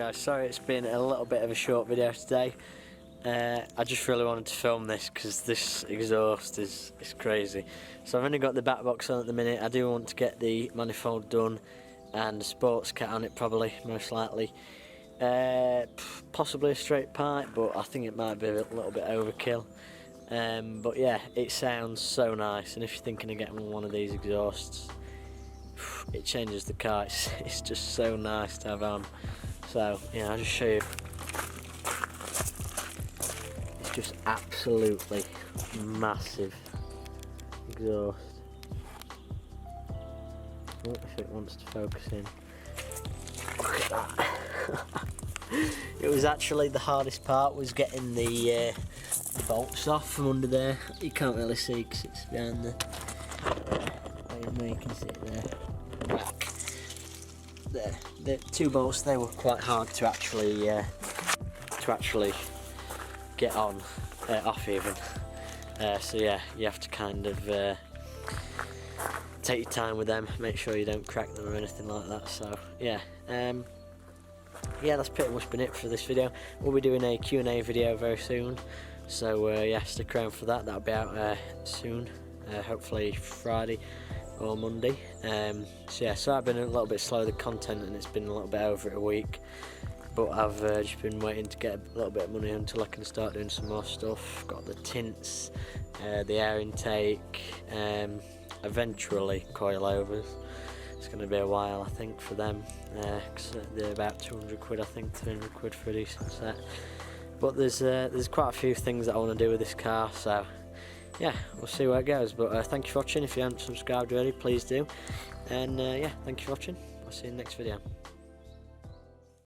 guys, sorry it's been a little bit of a short video today. I just really wanted to film this because this exhaust is crazy. So I've only got the Backbox on at the minute. I do want to get the manifold done and a sports cat on it, probably, most likely. Possibly a straight pipe, but I think it might be a little bit overkill. But yeah, it sounds so nice, and if you're thinking of getting one of these exhausts, it changes the car. It's just so nice to have on. So yeah, I'll just show you. It's just absolutely massive exhaust. Oh, if it wants to focus in. Look at that. It was actually the hardest part, was getting the bolts off from under there. You can't really see because it's behind the. No, you can see it there. Back. There, the two bolts, they were quite hard to actually get on, off even. So yeah, you have to kind of take your time with them, make sure you don't crack them or anything like that. So yeah, yeah, that's pretty much been it for this video. We'll be doing a Q&A video very soon, so yeah, stick around for that. That'll be out soon, hopefully Friday or Monday. So yeah, so I've been a little bit slow with the content, and it's been a little bit over a week, but I've just been waiting to get a little bit of money until I can start doing some more stuff. Got the tints, the air intake, eventually coilovers. It's going to be a while, I think, for them, because they're about 200 quid, I think, 300 quid for a decent set. But there's quite a few things that I want to do with this car, so yeah, we'll see where it goes. But thank you for watching. If you haven't subscribed already, please do. And yeah, thank you for watching. I'll see you in the next video.